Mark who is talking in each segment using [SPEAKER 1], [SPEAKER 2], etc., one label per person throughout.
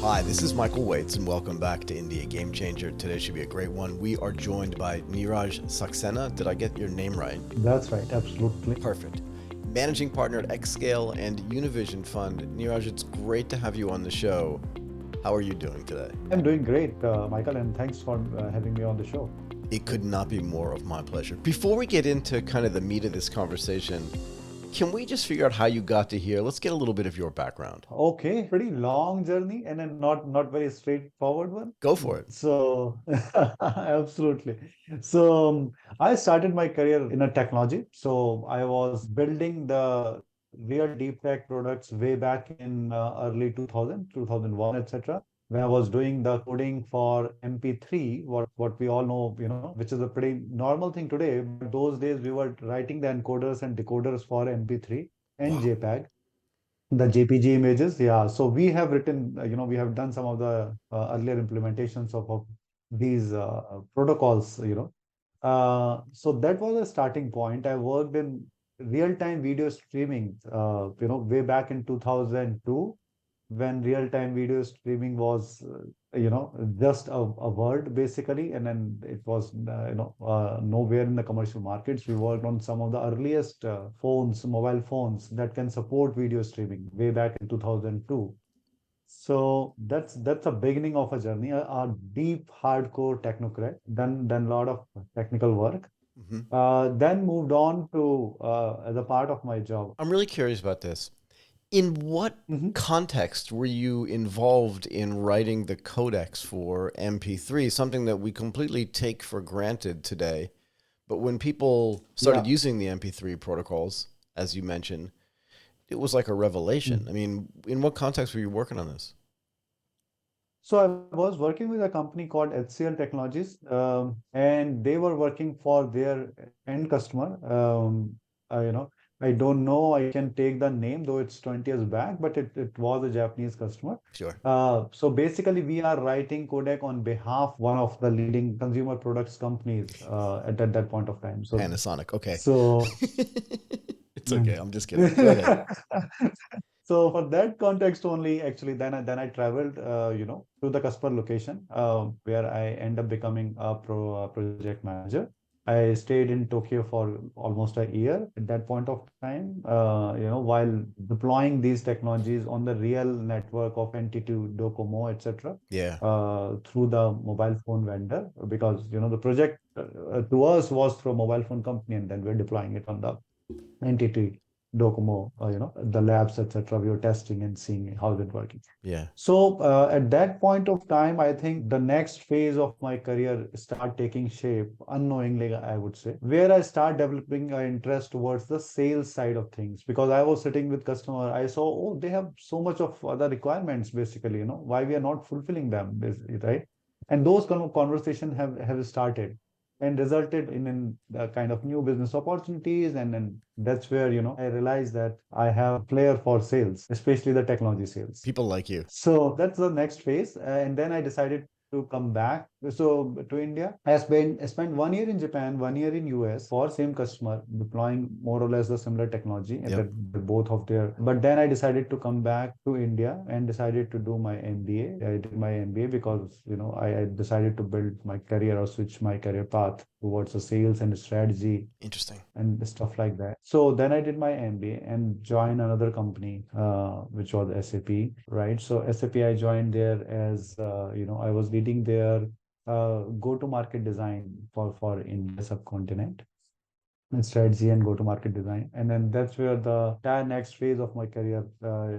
[SPEAKER 1] Hi, this is Michael Waits, and welcome back to India Game Changer. Today should be a great one. We are joined by Neeraj Saxena. Did I get your name right?
[SPEAKER 2] That's right, absolutely.
[SPEAKER 1] Perfect. Managing partner at Xscale and Univision Fund. Neeraj, it's great to have you on the show. How are you doing today?
[SPEAKER 2] I'm doing great, Michael, and thanks for having me on the show.
[SPEAKER 1] It could not be more of my pleasure. Before we get into kind of the meat of this conversation, can we just figure out how you got to here? Let's get a little bit of your background.
[SPEAKER 2] Okay, pretty long journey and a not very straightforward one.
[SPEAKER 1] Go for it.
[SPEAKER 2] So, absolutely. So, I started my career in a technology. So, I was building the real deep tech products way back in early 2000, 2001, etc. When I was doing the coding for MP3, what we all know, which is a pretty normal thing today. But those days we were writing the encoders and decoders for MP3 and
[SPEAKER 1] Wow.
[SPEAKER 2] JPEG, the JPG images. Yeah. So we have written, we have done some of the earlier implementations of these protocols. So that was a starting point. I worked in real-time video streaming, way back in 2002 when real-time video streaming was, just a word basically, and then it was, nowhere in the commercial markets. We worked on some of the earliest mobile phones that can support video streaming way back in 2002. So that's a beginning of a journey, a deep, hardcore technocrat, done a lot of technical work.
[SPEAKER 1] Mm-hmm.
[SPEAKER 2] Then moved on to as a part of my job.
[SPEAKER 1] I'm really curious about this. In what
[SPEAKER 2] Mhm.
[SPEAKER 1] context were you involved in writing the codecs for MP3, something that we completely take for granted today? But when people started
[SPEAKER 2] Yeah.
[SPEAKER 1] using the MP3 protocols, as you mentioned, it was like a revelation.
[SPEAKER 2] Mm.
[SPEAKER 1] I mean, in what context were you working on this?
[SPEAKER 2] So I was working with a company called HCL Technologies, and they were working for their end customer. You know, I don't know, I can take the name, though it's 20 years back, but it was a Japanese customer.
[SPEAKER 1] Sure.
[SPEAKER 2] So basically, we are writing codec on behalf one of the leading consumer products companies at that point of time.
[SPEAKER 1] Panasonic. Okay.
[SPEAKER 2] So.
[SPEAKER 1] It's okay. I'm just kidding. Go ahead.
[SPEAKER 2] So for that context only, actually, then I traveled, to the customer location, where I end up becoming a project manager. I stayed in Tokyo for almost a year at that point of time, while deploying these technologies on the real network of NT2, Docomo, etc.,
[SPEAKER 1] Yeah.
[SPEAKER 2] through the mobile phone vendor, because the project to us was through a mobile phone company, and then we're deploying it on the entity, Docomo, the labs, etc. We were testing and seeing how it working.
[SPEAKER 1] Yeah.
[SPEAKER 2] So at that point of time, I think the next phase of my career start taking shape unknowingly, I would say, where I start developing an interest towards the sales side of things, because I was sitting with customer. I saw, oh, they have so much of other requirements, basically, why we are not fulfilling them, right? And those kind of conversation have started and resulted in kind of new business opportunities. And then that's where, I realized that I have a flair for sales, especially the technology sales.
[SPEAKER 1] People like you.
[SPEAKER 2] So that's the next phase. And then I decided to come back to India. I spent 1 year in Japan, 1 year in US for same customer, deploying more or less the similar technology, and
[SPEAKER 1] Yep.
[SPEAKER 2] that both of their. But then I decided to come back to India and decided to do my MBA. I did my MBA because I decided to build my career or switch my career path towards the sales and strategy
[SPEAKER 1] Interesting.
[SPEAKER 2] and stuff like that. So then I did my MBA and joined another company, which was SAP, right? So SAP, I joined there as, I was leading their go-to-market design for India subcontinent, and strategy and go-to-market design. And then that's where the entire next phase of my career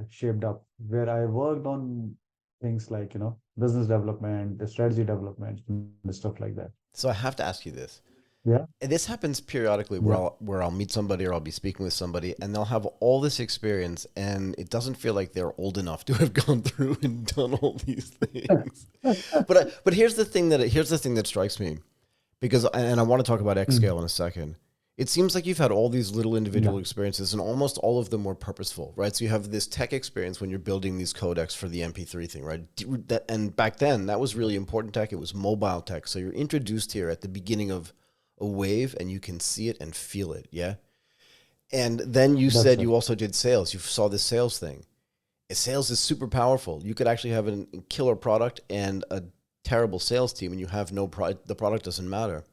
[SPEAKER 2] shaped up, where I worked on things like, business development, the strategy development, and stuff like that.
[SPEAKER 1] So I have to ask you this.
[SPEAKER 2] Yeah.
[SPEAKER 1] And this happens periodically where
[SPEAKER 2] Yeah.
[SPEAKER 1] I'll meet somebody or I'll be speaking with somebody and they'll have all this experience and it doesn't feel like they're old enough to have gone through and done all these things. But here's the thing that strikes me, because and I want to talk about
[SPEAKER 2] Mm.
[SPEAKER 1] Xscale in a second. It seems like you've had all these little individual
[SPEAKER 2] Yeah.
[SPEAKER 1] experiences and almost all of them were purposeful, right? So you have this tech experience when you're building these codecs for the MP3 thing, right? And back then that was really important tech. It was mobile tech. So you're introduced here at the beginning of a wave and you can see it and feel it. Yeah. And then you
[SPEAKER 2] That's
[SPEAKER 1] said
[SPEAKER 2] right.
[SPEAKER 1] you also did sales. You saw the sales thing. Sales is super powerful. You could actually have a killer product and a terrible sales team, and you have no the product doesn't matter.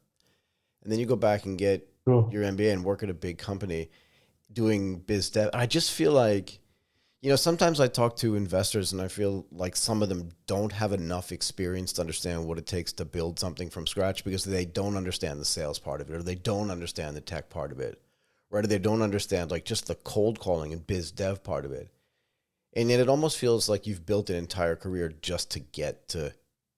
[SPEAKER 1] And then you go back and get
[SPEAKER 2] True.
[SPEAKER 1] your MBA and work at a big company doing biz dev. I just feel like, sometimes I talk to investors and I feel like some of them don't have enough experience to understand what it takes to build something from scratch because they don't understand the sales part of it, or they don't understand the tech part of it, right? Or they don't understand like just the cold calling and biz dev part of it. And yet it almost feels like you've built an entire career just to get to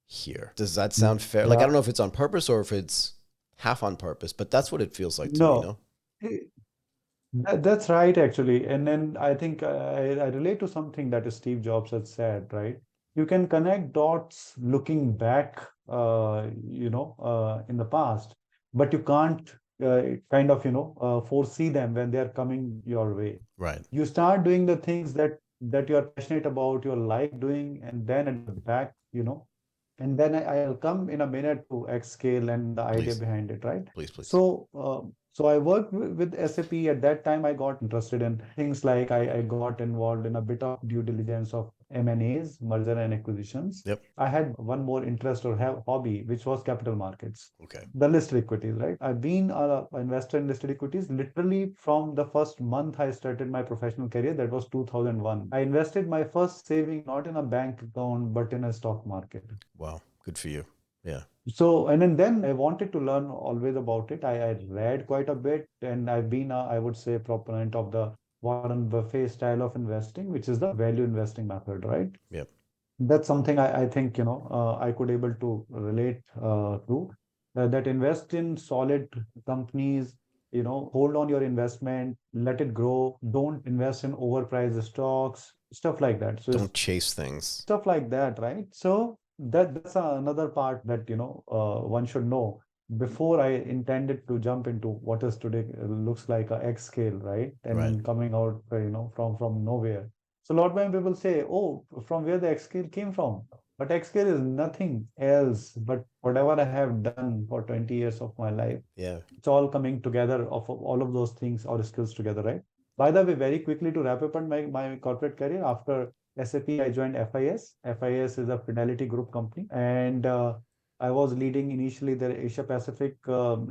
[SPEAKER 1] here. Does that sound fair? Like, I
[SPEAKER 2] Yeah.
[SPEAKER 1] don't know if it's on purpose or if it's half on purpose, but that's what it feels like to me,
[SPEAKER 2] No.
[SPEAKER 1] no?
[SPEAKER 2] That's right, actually. And then I think I relate to something that Steve Jobs had said, right? You can connect dots looking back, in the past, but you can't foresee them when they are coming your way.
[SPEAKER 1] Right.
[SPEAKER 2] You start doing the things that you are passionate about, you like doing, and then at the back, and then I'll come in a minute to Xscale and the idea
[SPEAKER 1] Please,
[SPEAKER 2] behind it, right?
[SPEAKER 1] please, please.
[SPEAKER 2] So I worked with SAP. At that time, I got interested in things like I got involved in a bit of due diligence of M&As, merger and acquisitions.
[SPEAKER 1] Yep.
[SPEAKER 2] I had one more interest or have hobby, which was capital markets,
[SPEAKER 1] Okay.
[SPEAKER 2] the listed equities, right? I've been an investor in listed equities literally from the first month I started my professional career. That was 2001. I invested my first saving not in a bank account, but in a stock market.
[SPEAKER 1] Wow. Good for you. Yeah.
[SPEAKER 2] So, and then I wanted to learn always about it. I read quite a bit, and I've been, I would say, proponent of the Warren Buffett style of investing, which is the value investing method, right?
[SPEAKER 1] Yep.
[SPEAKER 2] That's something I think, I could able to relate to that invest in solid companies, hold on your investment, let it grow. Don't invest in overpriced stocks, stuff like that. So
[SPEAKER 1] Don't chase things.
[SPEAKER 2] stuff like that, right? So that's another part that one should know before I intended to jump into what is today looks like a X scale, right? And
[SPEAKER 1] Right.
[SPEAKER 2] then coming out, from nowhere. So a lot of people say, "Oh, from where the X scale came from?" But X scale is nothing else but whatever I have done for 20 years of my life.
[SPEAKER 1] Yeah.
[SPEAKER 2] It's all coming together of all of those things or skills together, right? By the way, very quickly to wrap up on my corporate career, after SAP, I joined FIS. FIS is a Fidelity Group company, and I was leading initially their Asia Pacific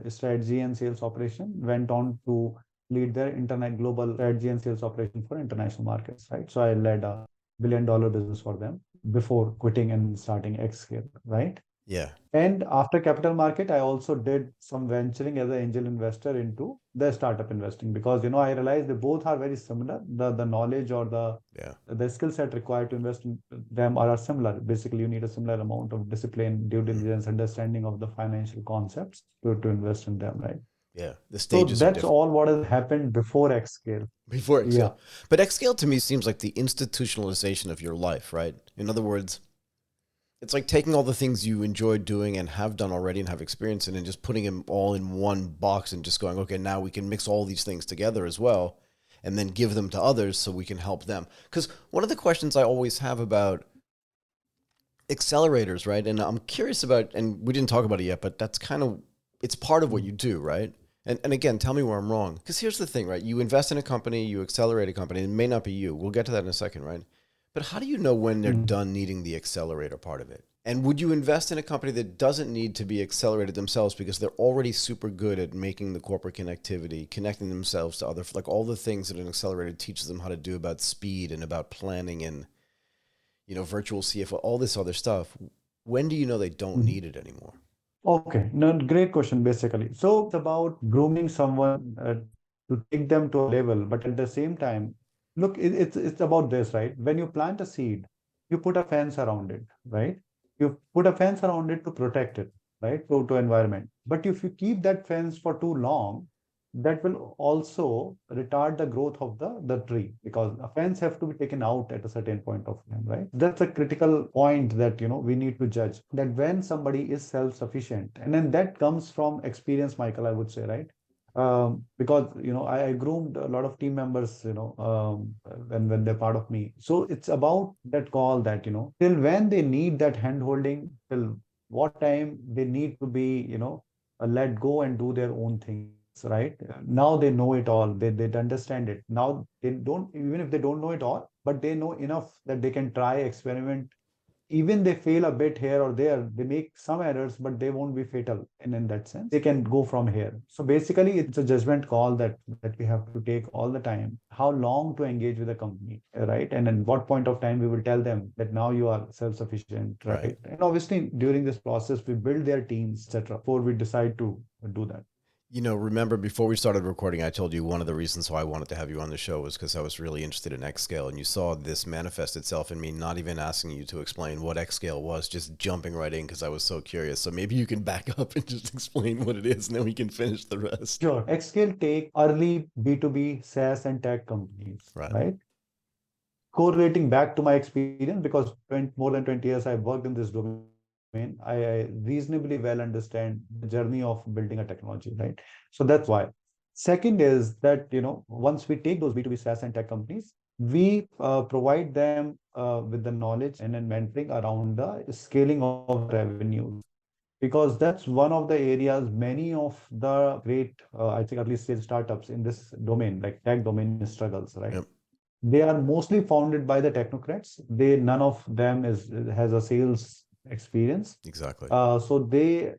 [SPEAKER 2] strategy and sales operation. Went on to lead their internet global strategy and sales operation for international markets, right? So I led a $1 billion business for them before quitting and starting Xscale, right?
[SPEAKER 1] Yeah.
[SPEAKER 2] And after capital market, I also did some venturing as an angel investor into the startup investing because I realized they both are very similar. The knowledge or
[SPEAKER 1] Yeah.
[SPEAKER 2] the skill set required to invest in them are similar. Basically, you need a similar amount of discipline, due
[SPEAKER 1] Mhm.
[SPEAKER 2] diligence, understanding of the financial concepts to invest in them, right?
[SPEAKER 1] Yeah. The
[SPEAKER 2] So
[SPEAKER 1] stages are
[SPEAKER 2] that's
[SPEAKER 1] different
[SPEAKER 2] all what has happened before Xscale.
[SPEAKER 1] before
[SPEAKER 2] Yeah.
[SPEAKER 1] Xscale. But Xscale to me seems like the institutionalization of your life, right? In other words, it's like taking all the things you enjoy doing and have done already and have experience in and just putting them all in one box and just going, okay, now we can mix all these things together as well and then give them to others so we can help them. Because one of the questions I always have about accelerators, right? And I'm curious about, and we didn't talk about it yet, but that's kind of, it's part of what you do, right? And again, tell me where I'm wrong. Because here's the thing, right? You invest in a company, you accelerate a company. It may not be you. We'll get to that in a second, right? But how do you know when they're
[SPEAKER 2] Mm.
[SPEAKER 1] done needing the accelerator part of it? And would you invest in a company that doesn't need to be accelerated themselves because they're already super good at making the corporate connectivity, connecting themselves to other, like all the things that an accelerator teaches them how to do about speed and about planning and, virtual CFO, all this other stuff. When do you know they don't
[SPEAKER 2] Mhm.
[SPEAKER 1] need it anymore?
[SPEAKER 2] Okay, no, great question, basically. So it's about grooming someone to take them to a level, but at the same time, look, it's about this, right? When you plant a seed, you put a fence around it, right? You put a fence around it to protect it, right? To environment. But if you keep that fence for too long, that will also retard the growth of the tree because a fence have to be taken out at a certain point of time, right? That's a critical point that we need to judge that when somebody is self-sufficient, and then that comes from experience, Michael, I would say, right? Because I groomed a lot of team members, when they're part of me. So it's about that call that till when they need that hand holding, till what time they need to be let go and do their own thing. right? Now they know it all. They understand it. Now they don't, even if they don't know it all, but they know enough that they can try, experiment. Even they fail a bit here or there, they make some errors, but they won't be fatal. And in that sense, they can go from here. So basically, it's a judgment call that we have to take all the time. How long to engage with a company, right? And at what point of time we will tell them that now you are self-sufficient, right?
[SPEAKER 1] Right.
[SPEAKER 2] And obviously, during this process, we build their teams, etc., before we decide to do that.
[SPEAKER 1] Remember before we started recording, I told you one of the reasons why I wanted to have you on the show was because I was really interested in Xscale, and you saw this manifest itself in me not even asking you to explain what Xscale was, just jumping right in because I was so curious. So maybe you can back up and just explain what it is, and then we can finish the rest.
[SPEAKER 2] Sure. Xscale take early B2B SaaS and tech companies,
[SPEAKER 1] Right.
[SPEAKER 2] right? Correlating back to my experience, because 20, more than 20 years I've worked in this domain, I reasonably well understand the journey of building a technology, right? So that's why. Second is that, once we take those B2B SaaS and tech companies, we provide them with the knowledge and then mentoring around the scaling of revenues. Because that's one of the areas many of the great, I think, early stage startups in this domain, like tech domain, struggles, right?
[SPEAKER 1] Yep.
[SPEAKER 2] They are mostly founded by the technocrats. None of them has a sales experience.
[SPEAKER 1] Exactly.
[SPEAKER 2] So they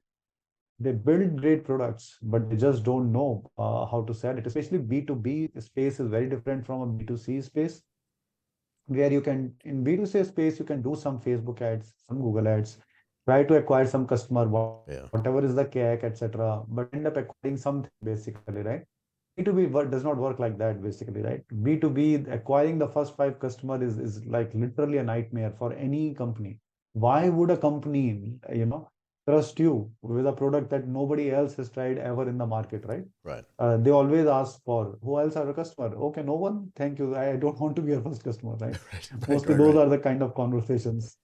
[SPEAKER 2] build great products, but they just don't know how to sell it. Especially B2B space is very different from a B2C space, where you can, in B2C space, you can do some Facebook ads, some Google ads, try to acquire some customer,
[SPEAKER 1] Yeah.
[SPEAKER 2] whatever is the CAC, etc., but end up acquiring something basically, right? B2B does not work like that, basically, right? B2B, acquiring the first five customer is like literally a nightmare for any company. Why would a company, trust you with a product that nobody else has tried ever in the market, right?
[SPEAKER 1] Right.
[SPEAKER 2] They always ask for, who else are a customer? Okay, no one. Thank you. I don't want to be your first customer, right?
[SPEAKER 1] Right. Right.
[SPEAKER 2] Mostly
[SPEAKER 1] Right.
[SPEAKER 2] those
[SPEAKER 1] Right.
[SPEAKER 2] are the kind of conversations,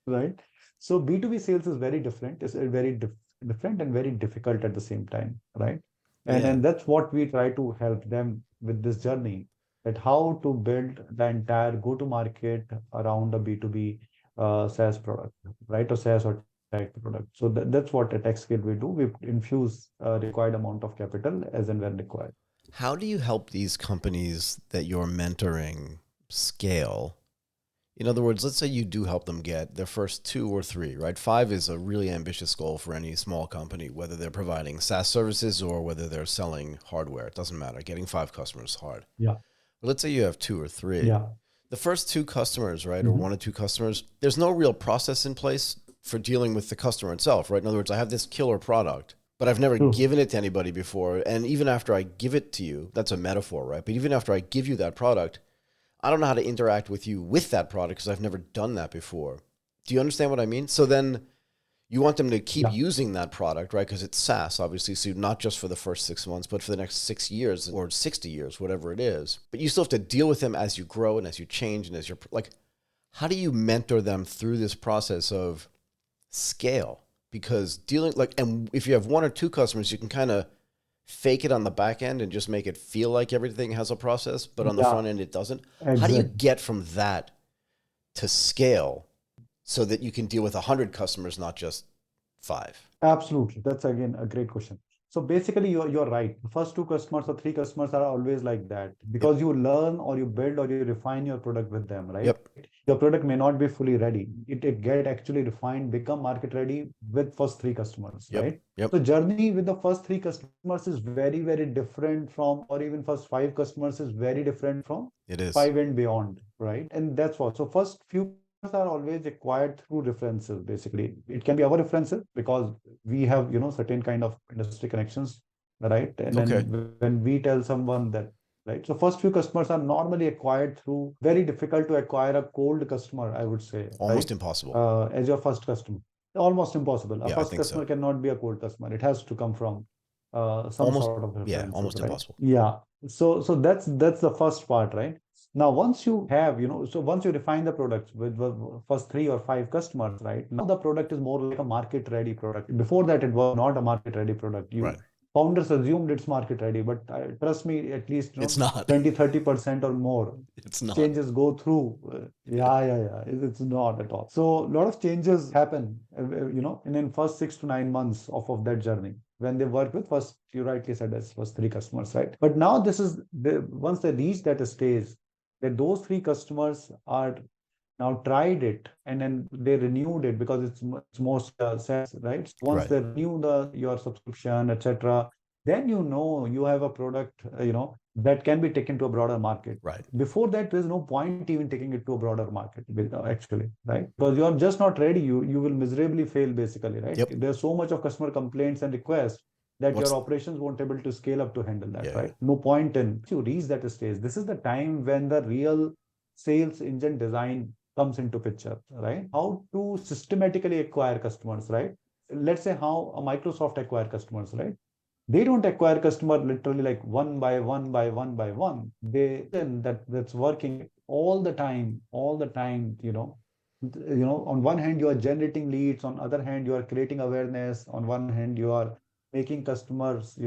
[SPEAKER 2] right? So B2B sales is very different. It's very different and very difficult at the same time, right?
[SPEAKER 1] Yeah.
[SPEAKER 2] And that's what we try to help them with this journey, that how to build the entire go-to-market around a B2B SaaS product, right? Or SaaS or tech product. So that's what at Xscale we do. We infuse required amount of capital as and when required.
[SPEAKER 1] How do you help these companies that you're mentoring scale? In other words, let's say you do help them get their first two or three, right? Five is a really ambitious goal for any small company, whether they're providing SaaS services or whether they're selling hardware. It doesn't matter. Getting five customers is hard.
[SPEAKER 2] Yeah,
[SPEAKER 1] But let's say you have two or three.
[SPEAKER 2] yeah.
[SPEAKER 1] The first two customers, right, or
[SPEAKER 2] Mhm.
[SPEAKER 1] one or two customers, there's no real process in place for dealing with the customer itself, right? In other words, I have this killer product, but I've never
[SPEAKER 2] True.
[SPEAKER 1] given it to anybody before. And even after I give it to you, that's a metaphor, right? But even after I give you that product, I don't know how to interact with you with that product because I've never done that before. Do you understand what I mean? So then you want them to keep
[SPEAKER 2] Yeah,
[SPEAKER 1] using that product, right? Because it's SaaS, obviously. So not just for the first 6 months, but for the next 6 years or 60 years, whatever it is. But you still have to deal with them as you grow and as you change and as you're like, how do you mentor them through this process of scale? Because dealing and if you have one or two customers, you can kind of fake it on the back end and just make it feel like everything has a process, but on the
[SPEAKER 2] yeah,
[SPEAKER 1] front end, it doesn't. How do you
[SPEAKER 2] exactly.
[SPEAKER 1] get from that to scale so that you can deal with 100 customers, not just five?
[SPEAKER 2] Absolutely. That's again a great question. So basically, you're right. The first two customers or three customers are always like that,
[SPEAKER 1] Yep.
[SPEAKER 2] because you learn or you build or you refine your product with them, right?
[SPEAKER 1] Yep.
[SPEAKER 2] Your product may not be fully ready. It get actually refined, become market ready with first three customers,
[SPEAKER 1] Yep.
[SPEAKER 2] right?
[SPEAKER 1] Yep.
[SPEAKER 2] So journey with the first three customers is very, very different from, or even first five customers is very different from
[SPEAKER 1] It is.
[SPEAKER 2] five and beyond, right? And that's what. So first few customers are always acquired through references, basically. It can be our references because we have, certain kind of industry connections, right? And
[SPEAKER 1] Okay.
[SPEAKER 2] then when we tell someone that, right? So first few customers are normally acquired through, very difficult to acquire a cold customer, I would say,
[SPEAKER 1] Almost
[SPEAKER 2] right?
[SPEAKER 1] impossible.
[SPEAKER 2] As your first customer. Almost impossible. A
[SPEAKER 1] Yeah, I
[SPEAKER 2] first
[SPEAKER 1] think
[SPEAKER 2] customer
[SPEAKER 1] so.
[SPEAKER 2] cannot be a cold customer. It has to come from some
[SPEAKER 1] Almost,
[SPEAKER 2] sort of
[SPEAKER 1] yeah,
[SPEAKER 2] references,
[SPEAKER 1] almost
[SPEAKER 2] right?
[SPEAKER 1] impossible.
[SPEAKER 2] Yeah. So that's the first part, right? Now, once you have, so once you refine the products with the first three or five customers, right? Now the product is more like a market ready product. Before that, it was not a market ready product.
[SPEAKER 1] Right.
[SPEAKER 2] Founders assumed it's market ready, but trust me, at least,
[SPEAKER 1] It's not.
[SPEAKER 2] 20-30% or more
[SPEAKER 1] It's not.
[SPEAKER 2] changes go through. Yeah. It's not at all. So a lot of changes happen, in first 6 to 9 months of that journey. when they work with first, you rightly said, as first three customers, right? But now this is once they reach that stage, that those three customers are now tried it and then they renewed it because it's most SaaS, right? So once
[SPEAKER 1] Right.
[SPEAKER 2] they renew your subscription, etc., then you have a product, that can be taken to a broader market.
[SPEAKER 1] Right.
[SPEAKER 2] Before that, there's no point even taking it to a broader market, actually, right? Because you're just not ready. You will miserably fail, basically, right?
[SPEAKER 1] Yep.
[SPEAKER 2] There's so much of customer complaints and requests that your
[SPEAKER 1] What's
[SPEAKER 2] operations won't able to scale up to handle that,
[SPEAKER 1] yeah.
[SPEAKER 2] right? No point in you reach that stage. This is the time when the real sales engine design comes into picture, right? How to systematically acquire customers, right? Let's say how a Microsoft acquire customers, right? They don't acquire customer literally like one by one by one by one. They then that's working all the time, on one hand you are generating leads, on other hand you are creating awareness, on one hand you are making customers,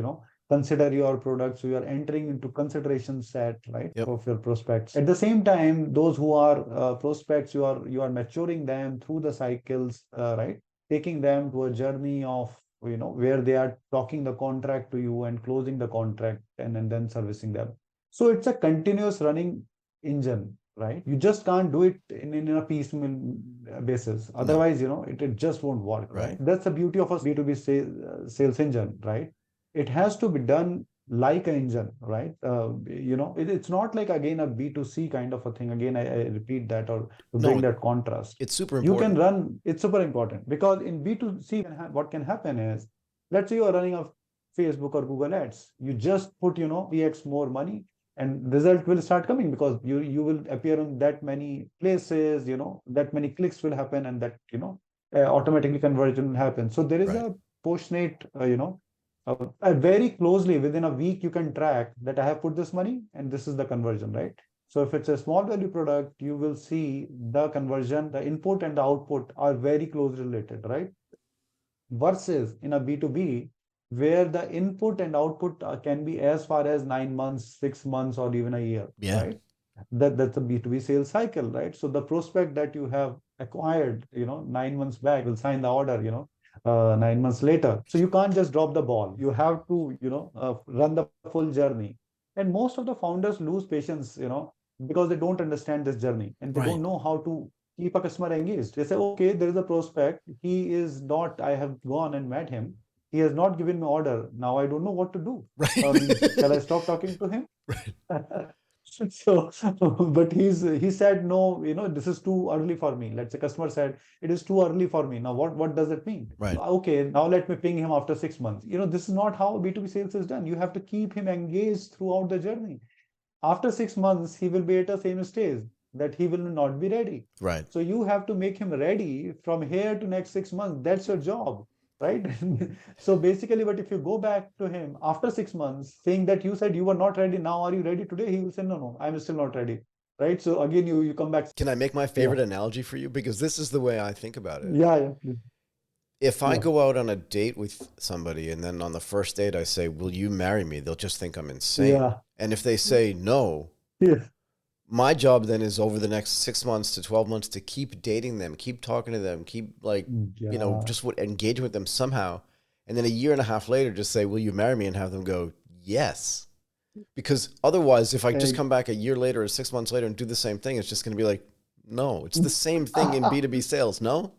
[SPEAKER 2] consider your product. So you are entering into consideration set, right,
[SPEAKER 1] Yep.
[SPEAKER 2] of your prospects. At the same time, those who are prospects, you are maturing them through the cycles, right? Taking them to a journey of where they are talking the contract to you and closing the contract and then servicing them. So it's a continuous running engine, right? You just can't do it in a piecemeal basis.
[SPEAKER 1] No.
[SPEAKER 2] Otherwise, it just won't work, right?
[SPEAKER 1] Right.
[SPEAKER 2] That's the beauty of a B2B sales engine, right? It has to be done like an engine, right? It's not like, again, a B2C kind of a thing. Again, I repeat that, or to bring
[SPEAKER 1] No,
[SPEAKER 2] that contrast.
[SPEAKER 1] it's super
[SPEAKER 2] You can
[SPEAKER 1] important.
[SPEAKER 2] run, it's super important, because in B2C, what can happen is, let's say you are running a Facebook or Google ads. You just put, 3x more money, and result will start coming because you will appear on that many places, that many clicks will happen, and that, automatically conversion will happen. So there is
[SPEAKER 1] Right.
[SPEAKER 2] a postnate, very closely within a week, you can track that I have put this money and this is the conversion, right? So if it's a small value product, you will see the conversion, the input and the output are very closely related, right? Versus in a B2B, where the input and output can be as far as 9 months, 6 months, or even a year,
[SPEAKER 1] Yeah.
[SPEAKER 2] right? That's a B2B sales cycle, right? So the prospect that you have acquired, 9 months back will sign the order, 9 months later. So you can't just drop the ball. You have to, run the full journey. And most of the founders lose patience, because they don't understand this journey and they
[SPEAKER 1] Right.
[SPEAKER 2] don't know how to keep a customer engaged. They say, okay, there is a prospect. He is not, I have gone and met him. He has not given me order. Now I don't know what to do. Shall I
[SPEAKER 1] Right.
[SPEAKER 2] stop talking to him?
[SPEAKER 1] Right.
[SPEAKER 2] So, but he said, no, this is too early for me. Let's say customer said, it is too early for me. Now, what does it mean?
[SPEAKER 1] Right.
[SPEAKER 2] Okay, now let me ping him after 6 months. This is not how B2B sales is done. You have to keep him engaged throughout the journey. After 6 months, he will be at the same stage that he will not be ready.
[SPEAKER 1] Right.
[SPEAKER 2] So you have to make him ready from here to next 6 months. That's your job, right? So basically, but if you go back to him after 6 months saying that you said you were not ready, now are you ready today? He will say, no, I'm still not ready, right? So again, you come back.
[SPEAKER 1] Can I make my
[SPEAKER 2] Yeah,
[SPEAKER 1] favorite analogy for you? Because this is the way I think about it.
[SPEAKER 2] yeah, please.
[SPEAKER 1] If I
[SPEAKER 2] Yeah,
[SPEAKER 1] go out on a date with somebody and then on the first date I say, "Will you marry me?" They'll just think I'm insane.
[SPEAKER 2] yeah,
[SPEAKER 1] And if they say no,
[SPEAKER 2] yeah,
[SPEAKER 1] my job then is over the next 6 months to 12 months to keep dating them, keep talking to them, keep
[SPEAKER 2] yeah.
[SPEAKER 1] just engage with them somehow. And then a year and a half later, just say, "Will you marry me?" and have them go, "Yes." Because otherwise, if I just
[SPEAKER 2] And
[SPEAKER 1] come back a year later or 6 months later and do the same thing, it's just going to be like, no, it's the same thing in B2B sales. No?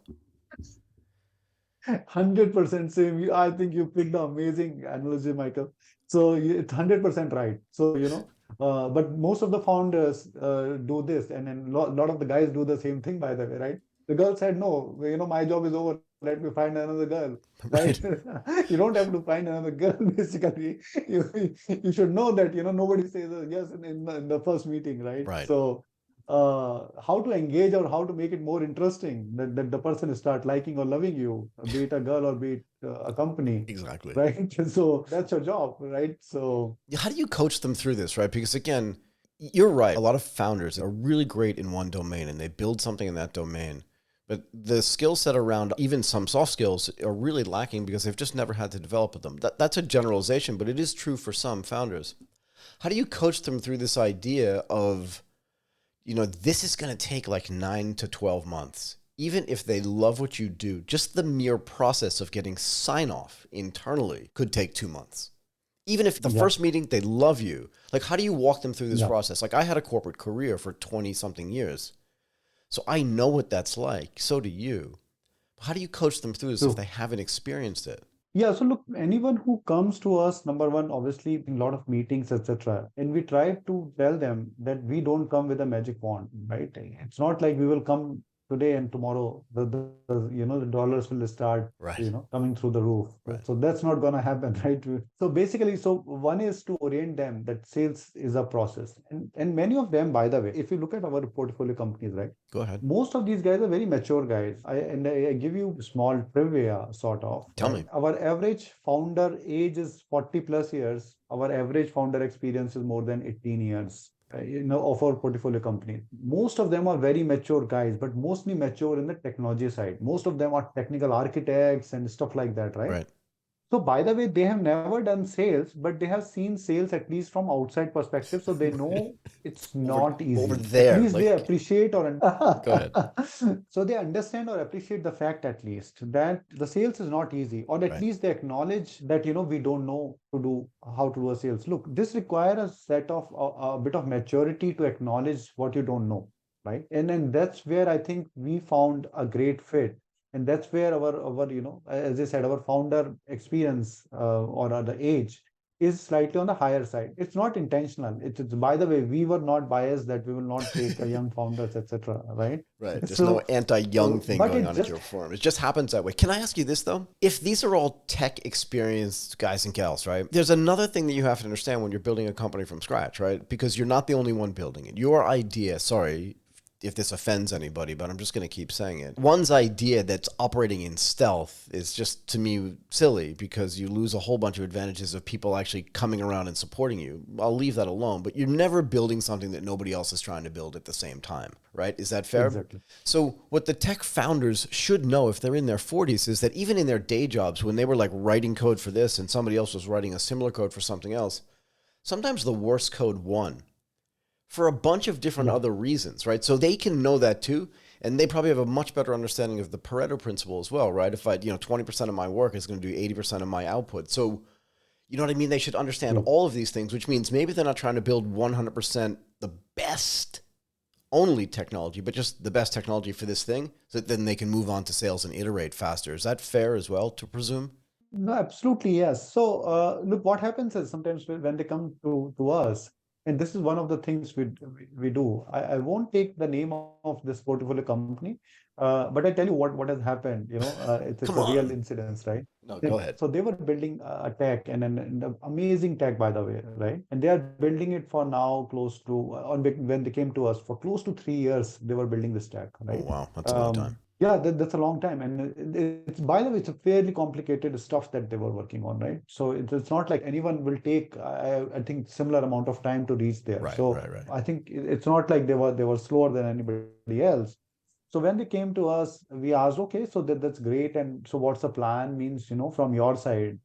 [SPEAKER 2] 100% same. I think you picked the amazing analogy, Michael. So it's 100% right. So, but most of the founders do this, and then lot of the guys do the same thing, by the way, right? The girl said, no, my job is over. Let me find another girl, right?
[SPEAKER 1] Right.
[SPEAKER 2] You don't have to find another girl, basically. You should know that, nobody says yes in the first meeting, right?
[SPEAKER 1] Right.
[SPEAKER 2] So, how to engage or how to make it more interesting that the person start liking or loving you, be it a girl or be it a company,
[SPEAKER 1] Exactly.
[SPEAKER 2] right? So that's your job, right? So
[SPEAKER 1] How do you coach them through this, right? Because again, you're right. A lot of founders are really great in one domain and they build something in that domain. But the skill set around even some soft skills are really lacking because they've just never had to develop them. That's a generalization, but it is true for some founders. How do you coach them through this idea of, this is going to take like 9 to 12 months? even if they love what you do, just the mere process of getting sign off internally could take 2 months. Even if the
[SPEAKER 2] Yeah,
[SPEAKER 1] first meeting they love you, like how do you walk them through this
[SPEAKER 2] yeah.
[SPEAKER 1] process? Like I had a corporate career for 20 something years. So I know what that's like. So do you. How do you coach them through this if they
[SPEAKER 2] True.
[SPEAKER 1] haven't experienced it?
[SPEAKER 2] Yeah, so look, anyone who comes to us, number one, obviously, in a lot of meetings, etc., and we try to tell them that we don't come with a magic wand, right? It's not like we will come today and tomorrow the dollars will start,
[SPEAKER 1] Right.
[SPEAKER 2] coming through the roof.
[SPEAKER 1] Right.
[SPEAKER 2] So that's not gonna happen, right? So basically, so one is to orient them that sales is a process, and many of them, by the way, if you look at our portfolio companies, right?
[SPEAKER 1] Go ahead.
[SPEAKER 2] Most of these guys are very mature guys. I give you small trivia, sort of,
[SPEAKER 1] Tell
[SPEAKER 2] right?
[SPEAKER 1] me.
[SPEAKER 2] Our average founder age is 40 plus years. Our average founder experience is more than 18 years. Of our portfolio company. Most of them are very mature guys, but mostly mature in the technology side. Most of them are technical architects and stuff like that, right?
[SPEAKER 1] Right.
[SPEAKER 2] So, by the way, they have never done sales, but they have seen sales at least from outside perspective, so they
[SPEAKER 1] Right.
[SPEAKER 2] know it's
[SPEAKER 1] over
[SPEAKER 2] not
[SPEAKER 1] over
[SPEAKER 2] easy. At
[SPEAKER 1] there.
[SPEAKER 2] least they
[SPEAKER 1] Like
[SPEAKER 2] appreciate or
[SPEAKER 1] go ahead.
[SPEAKER 2] so they understand or appreciate the fact at least that the sales is not easy, or at
[SPEAKER 1] Right.
[SPEAKER 2] least they acknowledge that we don't know to do how to do a sales. Look, this requires a set of a bit of maturity to acknowledge what you don't know, right? And that's where I think we found a great fit, and that's where our as I said, our founder experience or the age is slightly on the higher side. It's not intentional. It's by the way, we were not biased that we will not take a young founders, etc., right?
[SPEAKER 1] Right. There's no
[SPEAKER 2] So
[SPEAKER 1] anti-young thing
[SPEAKER 2] but
[SPEAKER 1] going
[SPEAKER 2] it
[SPEAKER 1] on at
[SPEAKER 2] just
[SPEAKER 1] your firm. It just happens that way. Can I ask you this though? If these are all tech experienced guys and gals, right? There's another thing that you have to understand when you're building a company from scratch, right? Because you're not the only one building it. Your idea, sorry if this offends anybody, but I'm just going to keep saying it. One's idea that's operating in stealth is just to me silly because you lose a whole bunch of advantages of people actually coming around and supporting you. I'll leave that alone, but you're never building something that nobody else is trying to build at the same time, right? Is that fair?
[SPEAKER 2] exactly.
[SPEAKER 1] So what the tech founders should know if they're in their 40s is that even in their day jobs, when they were like writing code for this and somebody else was writing a similar code for something else, sometimes the worst code won for a bunch of different
[SPEAKER 2] Yeah.
[SPEAKER 1] other reasons, right? So they can know that too. And they probably have a much better understanding of the Pareto principle as well, right? If 20% of my work is going to do 80% of my output. So, you know what I mean? They should understand
[SPEAKER 2] True.
[SPEAKER 1] all of these things, which means maybe they're not trying to build 100% the best only technology, but just the best technology for this thing so that then they can move on to sales and iterate faster. Is that fair as well to presume?
[SPEAKER 2] No, absolutely, yes. So, look, what happens is sometimes when they come to us, and this is one of the things we do. I won't take the name of this portfolio company, but I tell you what has happened. It's
[SPEAKER 1] Come
[SPEAKER 2] a real
[SPEAKER 1] on.
[SPEAKER 2] incidence, right?
[SPEAKER 1] No, go
[SPEAKER 2] And
[SPEAKER 1] ahead.
[SPEAKER 2] so they were building a tech and an amazing tech, by the way, right? And they are building it for now close to when they came to us for close to 3 years. They were building this tech,
[SPEAKER 1] Oh,
[SPEAKER 2] right?
[SPEAKER 1] wow. That's a long time.
[SPEAKER 2] Yeah, that's a long time, and it's by the way, it's a fairly complicated stuff that they were working on, right? So it's not like anyone will take, I think, similar amount of time to reach there.
[SPEAKER 1] Right,
[SPEAKER 2] So
[SPEAKER 1] right, right.
[SPEAKER 2] I think it's not like they were slower than anybody else. So when they came to us, we asked, okay, so that's great, and so what's the plan? Means from your side,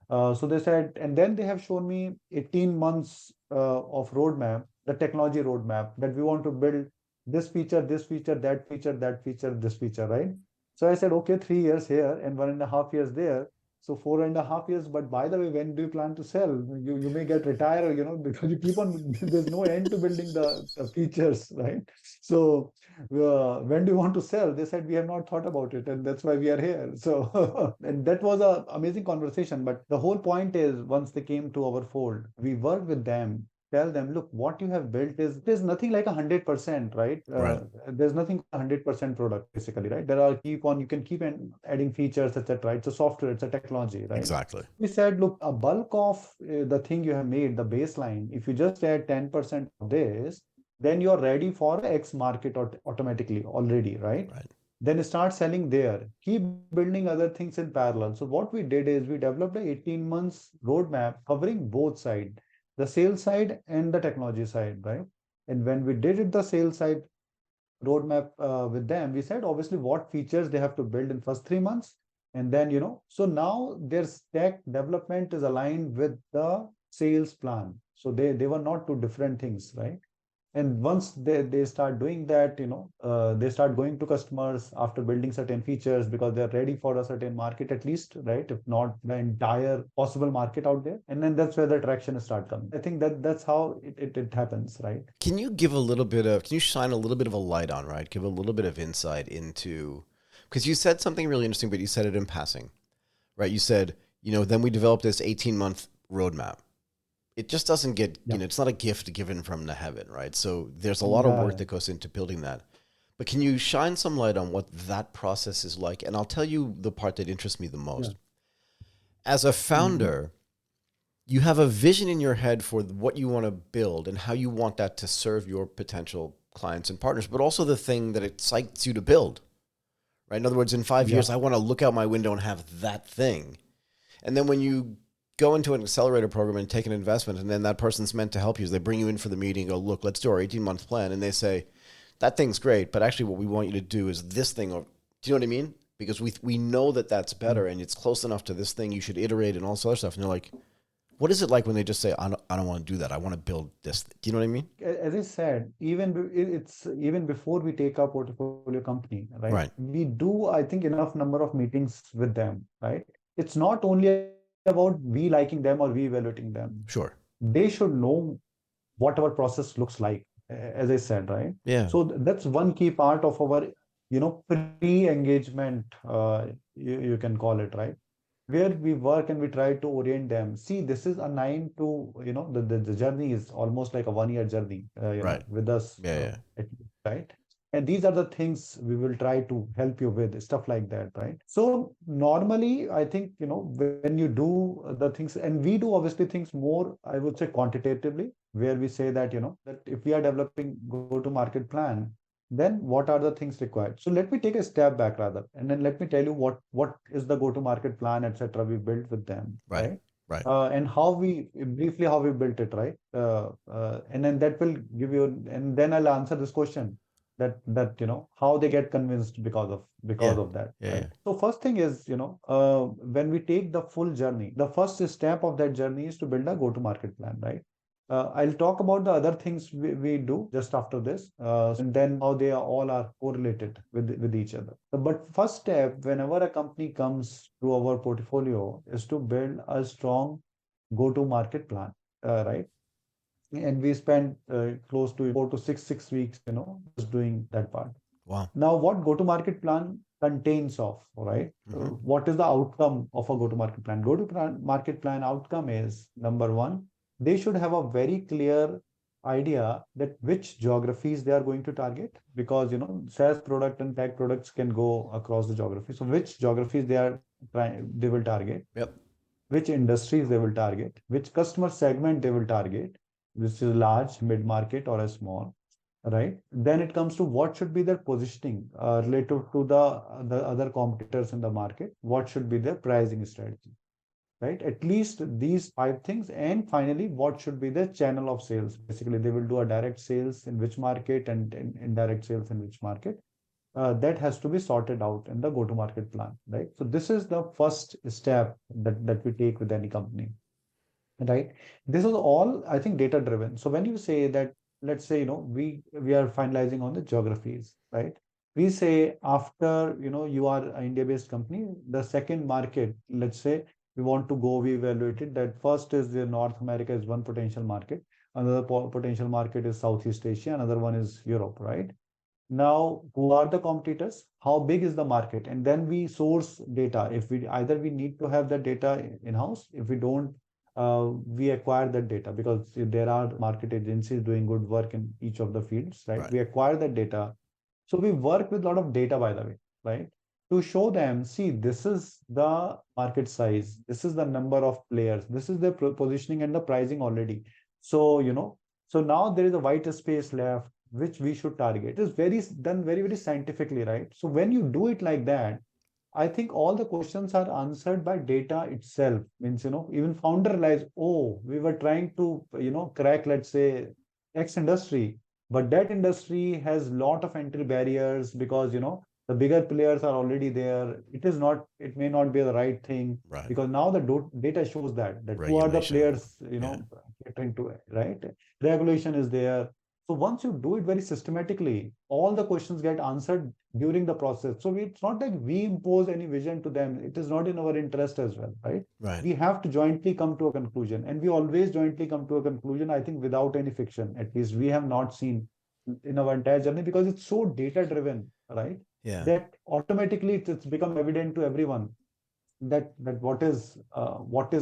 [SPEAKER 2] So they said, and then they have shown me 18 months of roadmap, the technology roadmap that we want to build this feature, that feature, that feature, this feature, right? So I said, okay, 3 years here and 1.5 years there. So 4.5 years. But by the way, when do you plan to sell? You may get retired, because you keep on, there's no end to building the features, right? So when do you want to sell? They said, we have not thought about it, and that's why we are here. So, and that was a amazing conversation. But the whole point is, once they came to our fold, we worked with them, tell them, look, what you have built is there's nothing like 100%, right?
[SPEAKER 1] Right.
[SPEAKER 2] There's nothing 100% product, basically, right? There are you can keep adding features, etc. It's a software, it's a technology, right?
[SPEAKER 1] Exactly.
[SPEAKER 2] We said, look, a bulk of the thing you have made, the baseline, if you just add 10% of this, then you're ready for X market automatically already, right?
[SPEAKER 1] Right.
[SPEAKER 2] Then start selling there. Keep building other things in parallel. So what we did is we developed a 18 months roadmap covering both sides, the sales side and the technology side, right? And when we did it, the sales side roadmap with them, we said obviously what features they have to build in first 3 months. And then, so now their stack development is aligned with the sales plan. So they were not two different things, right? And once they start doing that, they start going to customers after building certain features because they're ready for a certain market at least, right? If not the entire possible market out there. And then that's where the traction start coming. I think that's how it happens, right?
[SPEAKER 1] Can you shine a little bit of a light on, right? Give a little bit of insight into, because you said something really interesting, but you said it in passing, right? You said, then we developed this 18-month roadmap. It just doesn't get,
[SPEAKER 2] Yeah.
[SPEAKER 1] it's not a gift given from the heaven, right? So there's a lot of
[SPEAKER 2] Yeah.
[SPEAKER 1] work that goes into building that. But can you shine some light on what that process is like? And I'll tell you the part that interests me the
[SPEAKER 2] Yeah.
[SPEAKER 1] most. As a
[SPEAKER 2] Mhm.
[SPEAKER 1] founder, you have a vision in your head for what you want to build and how you want that to serve your potential clients and partners, but also the thing that it excites you to build, right? In other words, in 5 years,
[SPEAKER 2] Yeah.
[SPEAKER 1] I want to look out my window and have that thing. And then when you go into an accelerator program and take an investment, and then that person's meant to help you, is they bring you in for the meeting, go, look, let's do our 18-month plan. And they say, that thing's great, but actually what we want you to do is this thing. Or, do you know what I mean? Because we know that that's better and it's close enough to this thing. You should iterate and all this other stuff. And you're like, what is it like when they just say, I don't want to do that. I want to build this. Do you know what I mean?
[SPEAKER 2] As I said, it's even before we take our portfolio company, right?
[SPEAKER 1] Right.
[SPEAKER 2] We do, I think, enough number of meetings with them, right? It's not only about we liking them or we evaluating them.
[SPEAKER 1] Sure.
[SPEAKER 2] They should know what our process looks like, as I said, right?
[SPEAKER 1] Yeah.
[SPEAKER 2] So that's one key part of our, pre-engagement, you can call it, right? Where we work and we try to orient them. See, this is a 9 to, the journey is almost like a 1 year journey,
[SPEAKER 1] Right.
[SPEAKER 2] with us,
[SPEAKER 1] Yeah. Yeah.
[SPEAKER 2] right? And these are the things we will try to help you with, stuff like that, right? So normally, I think, when you do the things, and we do obviously things more, I would say quantitatively, where we say that, that if we are developing go-to-market plan, then what are the things required? So let me take a step back rather, and then let me tell you what is the go-to-market plan, etc. we built with them,
[SPEAKER 1] Right.
[SPEAKER 2] right?
[SPEAKER 1] Right.
[SPEAKER 2] And how we briefly how we built it, right? And then that will give you, and then I'll answer this question that how they get convinced because
[SPEAKER 1] Yeah.
[SPEAKER 2] of that,
[SPEAKER 1] Yeah.
[SPEAKER 2] right?
[SPEAKER 1] Yeah.
[SPEAKER 2] So first thing is, when we take the full journey, the first step of that journey is to build a go-to-market plan, right? I'll talk about the other things we do just after this, and then how they are all are correlated with each other. But first step, whenever a company comes to our portfolio, is to build a strong go-to-market plan, right? And we spend close to 4 to 6 weeks, just doing that part.
[SPEAKER 1] Wow.
[SPEAKER 2] Now, what go-to-market plan contains of, right?
[SPEAKER 1] Mm-hmm.
[SPEAKER 2] What is the outcome of a go-to-market plan? Go-to-market plan outcome is number one, they should have a very clear idea that which geographies they are going to target, because SaaS product and tech products can go across the geography. So which geographies they will target,
[SPEAKER 1] Yep.
[SPEAKER 2] which industries they will target, which customer segment they will target, which is large, mid-market, or a small, right? Then it comes to what should be their positioning relative to the other competitors in the market. What should be their pricing strategy, right? At least these five things. And finally, what should be the channel of sales? Basically, they will do a direct sales in which market and indirect sales in which market. That has to be sorted out in the go-to-market plan, right? So this is the first step that we take with any company, right? This is all, I think, data driven. So when you say that, let's say, we are finalizing on the geographies, right? We say after, you are an India-based company, the second market, let's say we want to go, we evaluated that first is the North America is one potential market. Another potential market is Southeast Asia. Another one is Europe, right? Now, who are the competitors? How big is the market? And then we source data. If we either we need to have that data in-house, if we don't, we acquire that data because there are market agencies doing good work in each of the fields, right?
[SPEAKER 1] Right.
[SPEAKER 2] We acquire that data. So we work with a lot of data, by the way, right? To show them, see, this is the market size, this is the number of players, this is the positioning and the pricing already. So, so now there is a white space left which we should target. It is done very, very scientifically, right? So when you do it like that, I think all the questions are answered by data itself. Means, even founder realize, oh, we were trying to, crack, let's say, X industry, but that industry has lot of entry barriers because, the bigger players are already there. It may not be the right thing
[SPEAKER 1] Right.
[SPEAKER 2] because now the data shows that who are the
[SPEAKER 1] Regulation.
[SPEAKER 2] players,
[SPEAKER 1] Yeah.
[SPEAKER 2] catering to it, right? Regulation is there. So once you do it very systematically, all the questions get answered during the process. So it's not like we impose any vision to them. It is not in our interest as well, right?
[SPEAKER 1] Right.
[SPEAKER 2] We have to jointly come to a conclusion, and we always jointly come to a conclusion, I think, without any fiction. At least we have not seen in our entire journey, because it's so data driven, right?
[SPEAKER 1] Yeah.
[SPEAKER 2] That automatically it's become evident to everyone that what is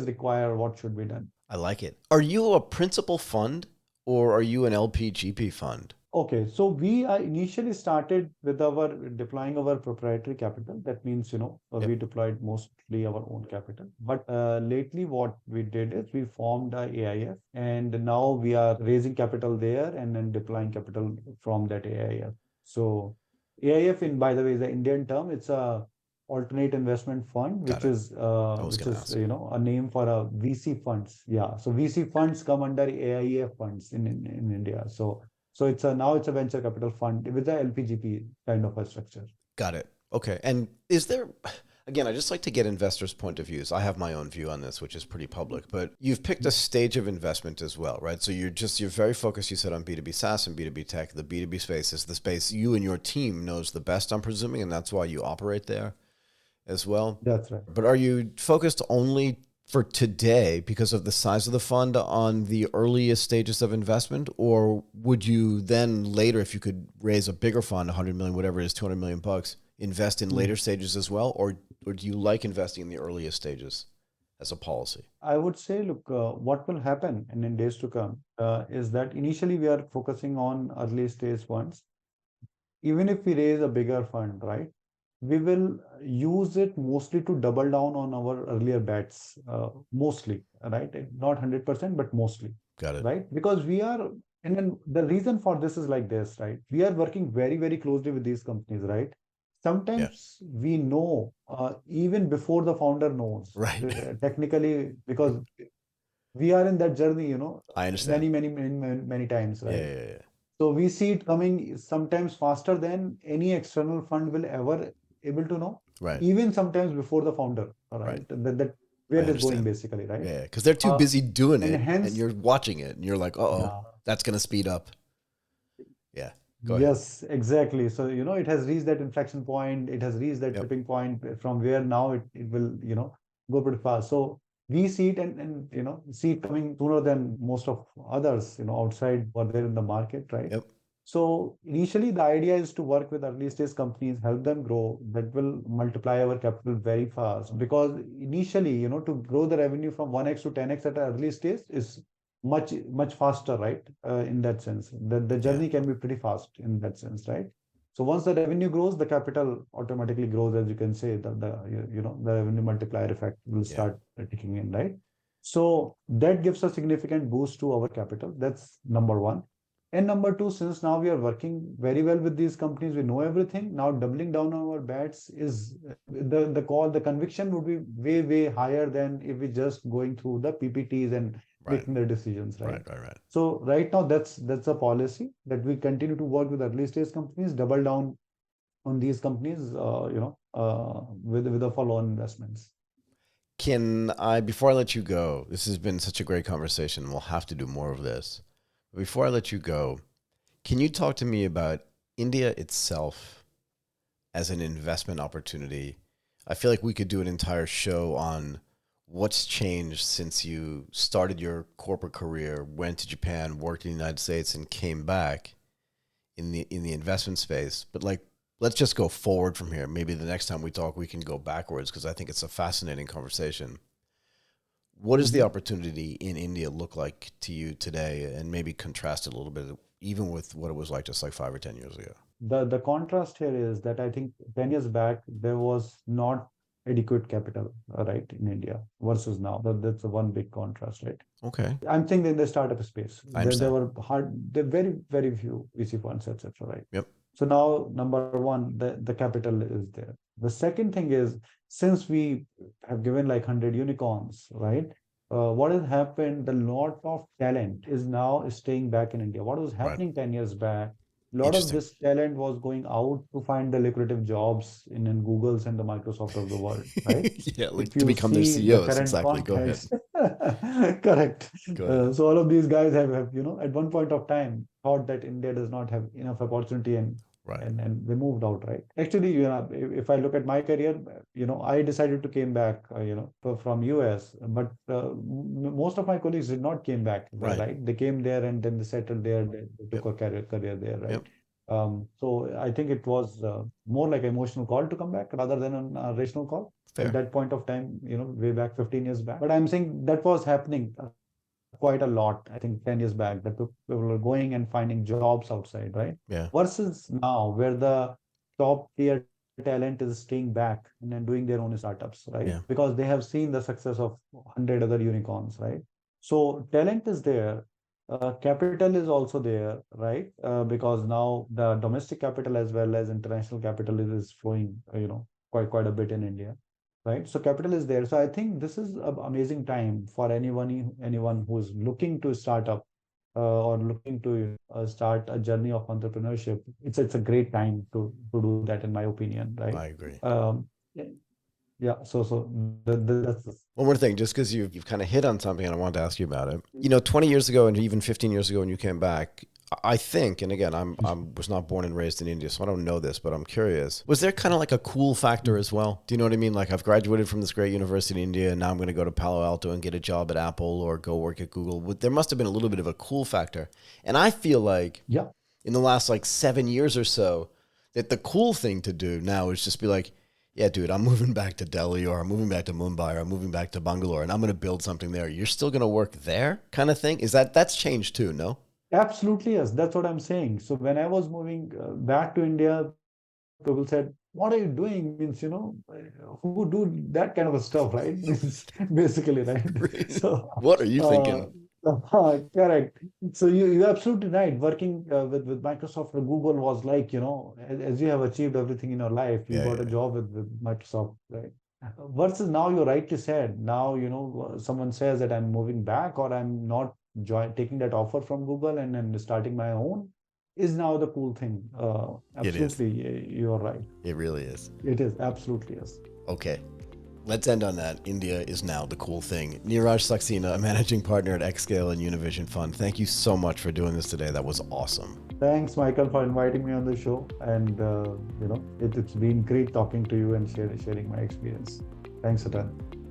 [SPEAKER 2] required, what should be done.
[SPEAKER 1] I like it. Are you a principal fund or are you an LPGP fund?
[SPEAKER 2] Okay, so we initially started with our deploying our proprietary capital. That means,
[SPEAKER 1] Yep.
[SPEAKER 2] we deployed mostly our own capital. But lately, what we did is we formed a AIF, and now we are raising capital there and then deploying capital from that AIF. So AIF, in by the way, is an Indian term. It's a alternate investment fund,
[SPEAKER 1] Got it. I was
[SPEAKER 2] which
[SPEAKER 1] going to
[SPEAKER 2] is
[SPEAKER 1] ask.
[SPEAKER 2] a name for a VC funds. Yeah, so VC funds come under AIF funds in India. So now it's a venture capital fund with a LPGP kind of a structure.
[SPEAKER 1] Got it. Okay. And is there, again, I just like to get investors' point of views. I have my own view on this, which is pretty public, but you've picked a stage of investment as well, right? So you're very focused, you said, on B2B SaaS and B2B tech. The B2B space is the space you and your team knows the best, I'm presuming, and that's why you operate there as well.
[SPEAKER 2] That's right.
[SPEAKER 1] But are you focused only for today because of the size of the fund on the earliest stages of investment, or would you then later, if you could raise a bigger fund, 100 million, whatever it is, 200 million bucks, invest in
[SPEAKER 2] Hmm.
[SPEAKER 1] later stages as well, or do you like investing in the earliest stages as a policy?
[SPEAKER 2] I would say, look, what will happen in days to come is that initially we are focusing on early stage funds. Even if we raise a bigger fund, right, we will use it mostly to double down on our earlier bets, mostly, right? Not 100%, but mostly,
[SPEAKER 1] Got it.
[SPEAKER 2] right? Because we are, and then the reason for this is like this, right? We are working very, very closely with these companies, right?
[SPEAKER 1] Yeah.
[SPEAKER 2] Sometimes we know even before the founder knows,
[SPEAKER 1] Right.
[SPEAKER 2] technically, because we are in that journey,
[SPEAKER 1] I understand.
[SPEAKER 2] many, many, many, many, many times,
[SPEAKER 1] Yeah,
[SPEAKER 2] right?
[SPEAKER 1] yeah, yeah.
[SPEAKER 2] So we see it coming sometimes faster than any external fund will ever able to know,
[SPEAKER 1] Right.
[SPEAKER 2] even sometimes before the founder, all
[SPEAKER 1] Right.
[SPEAKER 2] right? That
[SPEAKER 1] I
[SPEAKER 2] where it is going
[SPEAKER 1] understand.
[SPEAKER 2] basically, right?
[SPEAKER 1] Yeah, because they're too
[SPEAKER 2] Uh,
[SPEAKER 1] busy doing
[SPEAKER 2] and
[SPEAKER 1] it and
[SPEAKER 2] hence,
[SPEAKER 1] you're watching it and you're like, uh-oh,
[SPEAKER 2] yeah,
[SPEAKER 1] that's going to speed up. Yeah. Go ahead.
[SPEAKER 2] yes, exactly. So, it has reached that inflection point, it has reached that
[SPEAKER 1] Yep.
[SPEAKER 2] tipping point from where now it will, go pretty fast. So we see it and see it coming sooner than most of others, outside what they're in the market, right?
[SPEAKER 1] Yep.
[SPEAKER 2] So initially, the idea is to work with early stage companies, help them grow. That will multiply our capital very fast. Because initially, to grow the revenue from 1x to 10x at an early stage is much, much faster, right? In that sense, the
[SPEAKER 1] Yeah.
[SPEAKER 2] journey can be pretty fast in that sense, right? So once the revenue grows, the capital automatically grows, as you can say, the revenue multiplier effect will
[SPEAKER 1] Yeah.
[SPEAKER 2] start kicking in, right? So that gives a significant boost to our capital. That's number one. And number two, since now we are working very well with these companies, we know everything. Now doubling down on our bets is the conviction would be way, way higher than if we just going through the PPTs and
[SPEAKER 1] Right.
[SPEAKER 2] making the decisions, right?
[SPEAKER 1] Right. Right. Right.
[SPEAKER 2] So right now that's a policy that we continue to work with early stage companies, double down on these companies, with the follow-on investments.
[SPEAKER 1] Can I, before I let you go, this has been such a great conversation. We'll have to do more of this. But before I let you go, can you talk to me about India itself as an investment opportunity? I feel like we could do an entire show on what's changed since you started your corporate career, went to Japan, worked in the United States, and came back in the investment space. But like, let's just go forward from here. Maybe the next time we talk, we can go backwards because I think it's a fascinating conversation. What does the
[SPEAKER 2] Mhm.
[SPEAKER 1] opportunity in India look like to you today, and maybe contrast it a little bit, even with what it was like just like 5 or 10 years ago?
[SPEAKER 2] The contrast here is that I think 10 years back there was not adequate capital, right, in India versus now. That's the one big contrast, right?
[SPEAKER 1] Okay,
[SPEAKER 2] I'm thinking in the startup space,
[SPEAKER 1] I
[SPEAKER 2] there
[SPEAKER 1] understand.
[SPEAKER 2] were there very, very few VC funds, etc. Right.
[SPEAKER 1] Yep.
[SPEAKER 2] So now, number one, the capital is there. The second thing is, since we have given like 100 unicorns, right? What has happened? The lot of talent is now staying back in India. What was
[SPEAKER 1] Right.
[SPEAKER 2] happening 10 years back? A lot of
[SPEAKER 1] Interesting.
[SPEAKER 2] this talent was going out to find the lucrative jobs in Google's and the Microsoft of the world, right?
[SPEAKER 1] Yeah, like
[SPEAKER 2] If
[SPEAKER 1] to
[SPEAKER 2] you
[SPEAKER 1] become their
[SPEAKER 2] see the
[SPEAKER 1] CEOs.
[SPEAKER 2] current
[SPEAKER 1] Exactly. Go ahead.
[SPEAKER 2] context, correct.
[SPEAKER 1] Go ahead.
[SPEAKER 2] So all of these guys have, at one point of time, thought that India does not have enough opportunity,
[SPEAKER 1] Right.
[SPEAKER 2] and we moved out, right? Actually, if I look at my career, I decided to came back, from US, but most of my colleagues did not came back there,
[SPEAKER 1] Right.
[SPEAKER 2] right? They came there and then they settled there, they took
[SPEAKER 1] Yep.
[SPEAKER 2] a career there, right?
[SPEAKER 1] Yep.
[SPEAKER 2] So I think it was more like an emotional call to come back rather than a rational call at
[SPEAKER 1] Fair.
[SPEAKER 2] that point of time, way back 15 years back. But I'm saying that was happening quite a lot. I think 10 years back, that people were going and finding jobs outside, right?
[SPEAKER 1] Yeah.
[SPEAKER 2] Versus now, where the top tier talent is staying back and then doing their own startups, right?
[SPEAKER 1] Yeah.
[SPEAKER 2] Because they have seen the success of 100 other unicorns, right? So talent is there. Capital is also there, right? Because now the domestic capital as well as international capital is flowing, quite a bit in India, right? So capital is there. So I think this is an amazing time for anyone who's looking to start up, or looking to start a journey of entrepreneurship. It's a great time to do that, in my opinion, right?
[SPEAKER 1] I agree.
[SPEAKER 2] Yeah. Yeah. So that's
[SPEAKER 1] One more thing, just because you've kind of hit on something and I wanted to ask you about it. 20 years ago and even 15 years ago when you came back, I think, and again, I was not born and raised in India, so I don't know this, but I'm curious. Was there kind of like a cool factor as well? Do you know what I mean? Like, I've graduated from this great university in India, and now I'm going to go to Palo Alto and get a job at Apple or go work at Google. There must have been a little bit of a cool factor. And I feel like
[SPEAKER 2] yeah.
[SPEAKER 1] in the last like 7 years or so, that the cool thing to do now is just be like, yeah, dude, I'm moving back to Delhi, or I'm moving back to Mumbai, or I'm moving back to Bangalore, and I'm going to build something there. You're still going to work there, kind of thing. That's changed too? No.
[SPEAKER 2] Absolutely, yes. That's what I'm saying. So when I was moving back to India, people said, "What are you doing?" Means, who do that kind of a stuff, right? Means basically, right? So,
[SPEAKER 1] What are you
[SPEAKER 2] uh,
[SPEAKER 1] thinking?
[SPEAKER 2] correct. So you're absolutely right. Working with Microsoft or Google was like, as you have achieved everything in your life, you
[SPEAKER 1] Yeah,
[SPEAKER 2] got a
[SPEAKER 1] yeah,
[SPEAKER 2] job with Microsoft, right? Versus now, you're rightly said. Now, someone says that I'm moving back, or I'm not taking that offer from Google and starting my own, is now the cool thing.
[SPEAKER 1] it is.
[SPEAKER 2] Absolutely, you are right.
[SPEAKER 1] It really is.
[SPEAKER 2] It is absolutely yes.
[SPEAKER 1] Okay. Let's end on that. India is now the cool thing. Neeraj Saxena, a managing partner at Xscale and Univision Fund. Thank you so much for doing this today. That was awesome.
[SPEAKER 2] Thanks, Michael, for inviting me on the show. And it's been great talking to you and sharing my experience. Thanks a ton.